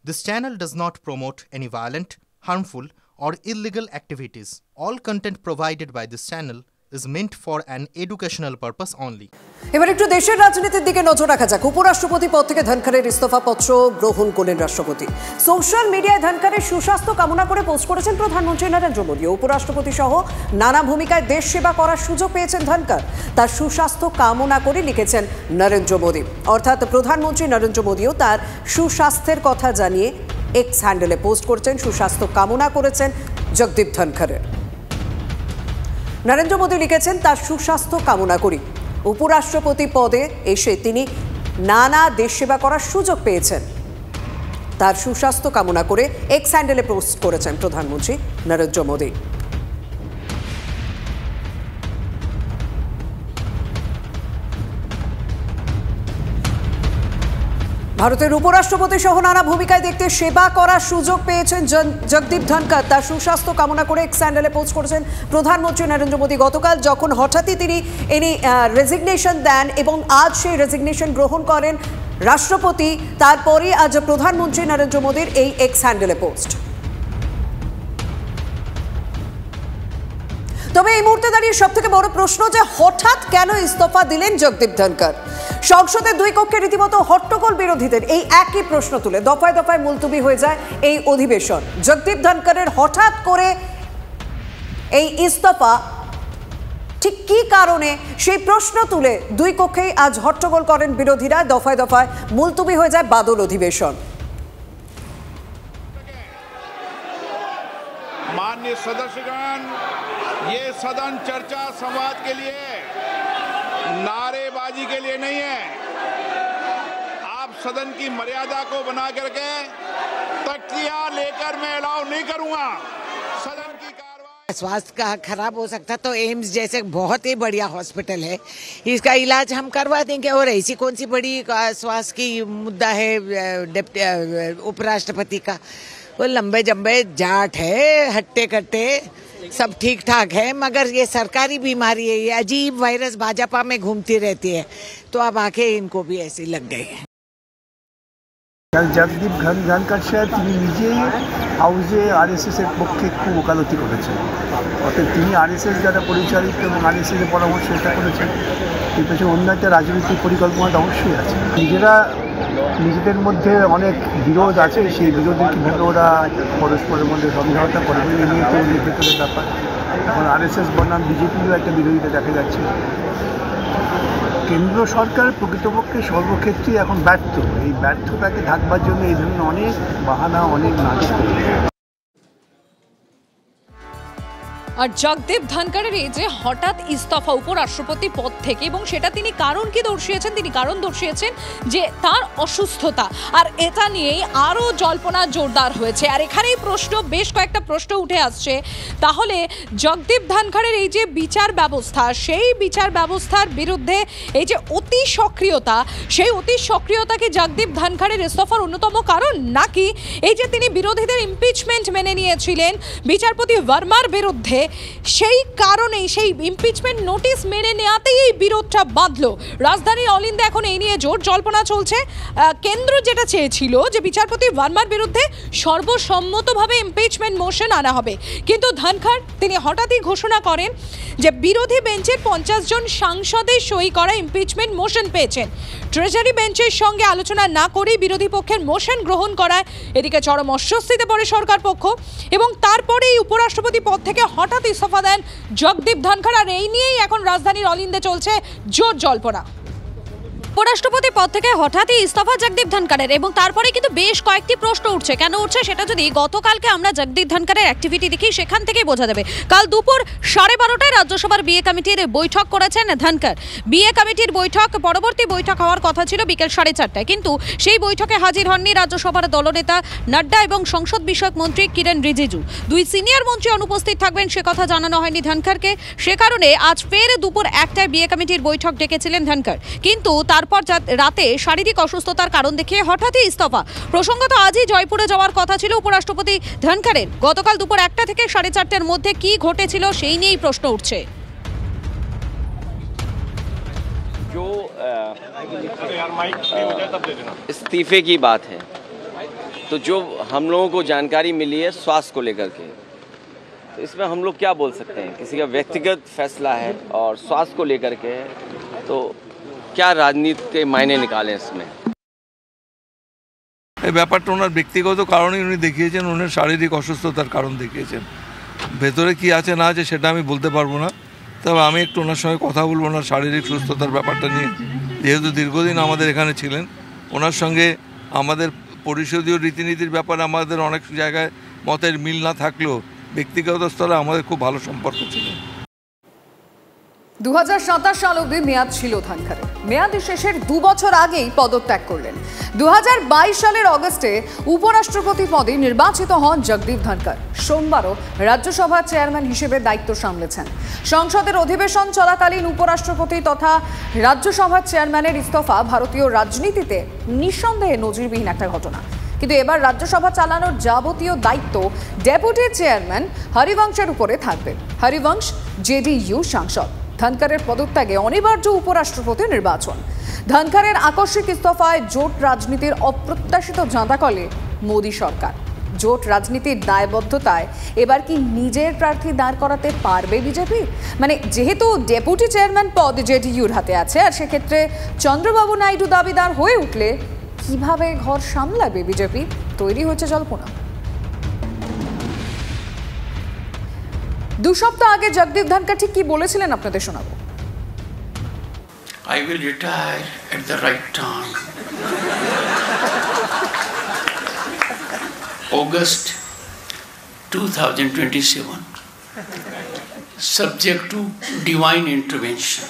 This channel does not promote any violent, harmful, or illegal activities. All content provided by this channel is meant for an educational purpose only. এবার একটু দেশের রাজনীতির দিকে নজর রাখা যাক। উপরাষ্ট্রপতি পদ থেকে ধনখড়ের ইস্তফাপত্র গ্রহণ করলেন রাষ্ট্রপতি। সোশ্যাল মিডিয়ায় ধনখড়ের সুস্বাস্থ্য কামনা করে পোস্ট করেছেন প্রধানমন্ত্রী নরেন্দ্র মোদী। উপরাষ্ট্রপতি সহ নানা ভূমিকায় দেশ সেবা করার সুযোগ পেয়েছেন ধনখড়। তার সুস্বাস্থ্য কামনা করে লিখেছেন নরেন্দ্র মোদী। অর্থাৎ প্রধানমন্ত্রী নরেন্দ্র মোদীও তার সুস্বাস্থ্যের কথা জানিয়ে এক্স হ্যান্ডেলে পোস্ট করেছেন, সুস্বাস্থ্য কামনা করেছেন জগদীপ ধনখড়ের। নরেন্দ্র মোদী লিখেছেন, তার সুস্বাস্থ্য কামনা করি। উপরাষ্ট্রপতি পদে এসে তিনি নানা দেশ সেবা করার সুযোগ পেয়েছেন। তার সুস্বাস্থ্য কামনা করে এক্স হ্যান্ডেলে পোস্ট করেছেন প্রধানমন্ত্রী নরেন্দ্র মোদী। ভারতের উপরাষ্ট্রপতি সহ নানা ভূমিকায় দেখতে সেবা করার সুযোগ পেয়েছেন জগদীপ ধনখড়। তার সুস্বাস্থ্য কামনা করে এক্স হ্যান্ডেলে পোস্ট করেছেন প্রধানমন্ত্রী নরেন্দ্র মোদী। গতকাল যখন হঠাৎই তিনি রেজিগনেশন দেন এবং আজ সেই রেজিগনেশন গ্রহণ করেন রাষ্ট্রপতি, তারপরই আজ প্রধানমন্ত্রী নরেন্দ্র মোদীর এই এক্স হ্যান্ডেলে পোস্ট। তবে এই মুহূর্তে দাঁড়িয়ে সব থেকে বড় প্রশ্ন যে হঠাৎ কেন ইস্তফা দিলেন জগদীপ ধনখড়। সংসদের দুই কক্ষে রীতিমতো হট্টগোল বিরোধীদের এই একই প্রশ্ন তুলে দফায় দফায় মুলতবি হয়ে যায় এই অধিবেশন। জগদীপ ধনখড়ের হঠাৎ করে এই ইস্তফা ঠিক কী কারণে, সেই প্রশ্ন তুলে দুই কক্ষেই আজ হট্টগোল করেন বিরোধীরা। দফায় দফায় মুলতবি হয়ে যায় বাদল অধিবেশন। माननीय सदस्यगण, ये सदन चर्चा संवाद के लिए, नारेबाजी के लिए नहीं है। आप सदन की मर्यादा को बना करके तख्तियां लेकर मैं अलाउ नहीं करूंगा। सदन की कार्रवाई स्वास्थ्य का खराब हो सकता तो एम्स जैसे बहुत ही बढ़िया हॉस्पिटल है, इसका इलाज हम करवा देंगे। और ऐसी कौन सी बड़ी स्वास्थ्य की मुद्दा है उपराष्ट्रपति का? वो लंबे जंबे जाट है, हट्टे कट्टे सब ठीक ठाक है, मगर ये सरकारी बीमारी है, ये अजीब वायरस भाजपा में घूमती रहती है, तो अब आके इनको भी ऐसी लग गई है। জগদীপ ধনখড় সাহেব তিনি নিজেই হাউসে আরএসএসের পক্ষে খুব ওকালতি করেছেন। অর্থাৎ তিনি আরএসএস দ্বারা পরিচালিত এবং আরএসএসের পরামর্শ এটা করেছেন। এর পেছনে অন্য একটা রাজনৈতিক পরিকল্পনাটা অবশ্যই আছে। নিজেদের মধ্যে অনেক বিরোধ আছে, সেই বিরোধে কীভাবে ওরা পরস্পরের মধ্যে সমঝোতা করবে এই নিয়ে তো ভেতরের ব্যাপার। এখন আরএসএস বনাম বিজেপিরও একটা বিরোধিতা দেখা যাচ্ছে। কেন্দ্র সরকার প্রকৃতপক্ষে সর্বক্ষেত্রেই এখন ব্যর্থ। এই ব্যর্থতাকে ঢাকবার জন্য এই ধরনের অনেক বাহানা, অনেক নাটক। আর জগদীপ ধনখড়ের এই যে হঠাৎ ইস্তফা উপরাষ্ট্রপতি পদ থেকে, এবং সেটা তিনি কারণ কি দর্শিয়েছেন? তিনি কারণ দর্শিয়েছেন যে তার অসুস্থতা, আর এটা নিয়েই আরও জল্পনা জোরদার হয়েছে। আর এখানেই প্রশ্ন, বেশ কয়েকটা প্রশ্ন উঠে আসছে। তাহলে জগদীপ ধনখড়ের এই যে বিচার ব্যবস্থা, সেই বিচার ব্যবস্থার বিরুদ্ধে এই যে অতি সক্রিয়তা, সেই অতি সক্রিয়তা কি জগদীপ ধনখড়ের ইস্তফার অন্যতম কারণ? নাকি এই যে তিনি বিরোধীদের ইমপিচমেন্ট মেনে নিয়েছিলেন বিচারপতি ভার্মার বিরুদ্ধে, সেই কারণেই, সেই ইমপিচমেন্ট নোটিশ মেনে নেওয়াতেই এই বিরোধটা বাঁধল? রাজধানীর অলিন্দে এখন এই নিয়ে জোর জল্পনা চলছে। কেন্দ্র যেটা চেয়েছিল যে বিচারপতি ভার্মার বিরুদ্ধে সর্বসম্মতভাবে ইমপিচমেন্ট মোশন আনা হবে, কিন্তু ধনখড় তিনি হঠাৎই ঘোষণা করেন যে বিরোধী বেঞ্চের 50 জন সাংসদের সই করা ইমপিচমেন্ট মোশন পেয়েছেন। ট্রেজারি বেঞ্চের সঙ্গে আলোচনা না করেই বিরোধী পক্ষের মোশন গ্রহণ করায় এদিকে চরম অস্বস্তিতে পড়ে সরকার পক্ষ, এবং তারপরেই উপরাষ্ট্রপতি পদ থেকে হঠাৎ ইস্তফা দেন জগদীপ ধনখড়। আর এই নিয়েই এখন রাজধানীর অলিন্দে চলছে জোর জল্পনা। উপরাষ্ট্রপতি পদ থেকে হঠাৎই ইস্তফা জগদীপ ধনখড়ের, এবং তারপরে কিন্তু বেশ কয়েকটি প্রশ্ন উঠছে। কেন উঠছে সেটা যদি গতকালকে আমরা জগদীপ ধনখড়ের অ্যাক্টিভিটি দেখি, সেখান থেকেই বোঝা যাবে। কাল দুপুর 12:30টায় রাজ্যসভার বিএ কমিটির বৈঠক করেছেন ধনখড়। বিএ কমিটির বৈঠক, পরবর্তী বৈঠক হওয়ার কথা ছিল বিকেল 4:30টায়, কিন্তু সেই বৈঠকে হাজির হননি রাজ্যসভার দলনেতা নাড্ডা এবং সংসদ বিষয়ক মন্ত্রী কিরেন রিজিজু। দুই সিনিয়র মন্ত্রী অনুপস্থিত থাকবেন সে কথা জানানো হয়নি ধনখড়কে। সে কারণে আজ ফের দুপুর 1টায় বিএ কমিটির বৈঠক ডেকেছিলেন ধনখড়, কিন্তু তারপর রাতে শারীরিক অসুস্থতার কারণ দেখিয়ে হঠাৎই ইস্তফা। প্রসঙ্গত আজই জয়পুরে যাওয়ার কথা ছিল উপরাষ্ট্রপতি ধনখড়ের। গতকাল দুপুর 1টা থেকে 4:30টার মধ্যে কি ঘটেছিল সেই নিয়েই প্রশ্ন উঠছে। इस्तीफे की बात है, तो जो हम लोगों को जानकारी मिली है स्वास्थ्य को लेकर के, तो इसमें हम लोग क्या बोल सकते हैं, किसी का व्यक्तिगत फैसला है और स्वास्थ्य को लेकर के है, तो क्या राजनीति के मायने निकालें इसमें। এই ব্যাপারটা ওনার ব্যক্তিগত কারণেই উনি দেখিয়েছেন, ওনার শারীরিক অসুস্থতার কারণ দেখিয়েছেন। ভেতরে কি আছে না আছে সেটা আমি বলতে পারবো না, তবে আমি একটু ওনার সঙ্গে কথা বলবো ওনার শারীরিক সুস্থতার ব্যাপারটা নিয়ে। যেহেতু দীর্ঘদিন আমাদের এখানে ছিলেন, ওনার সঙ্গে আমাদের পরিষদীয় রীতিনীতির ব্যাপারে আমাদের অনেক জায়গায় মতের মিল না থাকলেও ব্যক্তিগত স্তরে আমাদের খুব ভালো সম্পর্ক ছিল। 2027 সাল অবধি মেয়াদ ছিল ধানকারের। মেয়াদ শেষের 2 বছর আগেই পদত্যাগ করলেন। 2022 সালের অগস্টে উপরাষ্ট্রপতি পদে নির্বাচিত হন জগদীপ ধনকর। সোমবারও রাজ্যসভার চেয়ারম্যান হিসেবে দায়িত্ব সামলেছেন। সংসদের অধিবেশন চলাকালীন উপরাষ্ট্রপতি তথা রাজ্যসভার চেয়ারম্যানের ইস্তফা ভারতীয় রাজনীতিতে নিঃসন্দেহে নজিরবিহীন একটা ঘটনা। কিন্তু এবার রাজ্যসভা চালানোর যাবতীয় দায়িত্ব ডেপুটি চেয়ারম্যান হরিবংশের উপরে থাকবে। হরিবংশ জেডিইউ সাংসদ। ধনকরের পদত্যাগে অনিবার্য উপরাষ্ট্রপতি নির্বাচন। ধনকরের আকস্মিক ইস্তফায় জোট রাজনীতির অপ্রত্যাশিত জাঁতা কলে মোদী সরকার। জোট রাজনীতির দায়বদ্ধতায় এবার কি নিজের প্রার্থী দাঁড় করাতে পারবে বিজেপি? মানে যেহেতু ডেপুটি চেয়ারম্যান পদ জেডিইউর হাতে আছে, আর সেক্ষেত্রে চন্দ্রবাবু নাইডু দাবিদার হয়ে উঠলে কিভাবে ঘর সামলাবে বিজেপি? তৈরি হচ্ছে জল্পনা। 2 সপ্তাহ আগে জগদীপ ধনকর ঠিক কি বলেছিলেন আপনাদের শোনাবো। I will retire at the right time. August 2027, subject to divine intervention.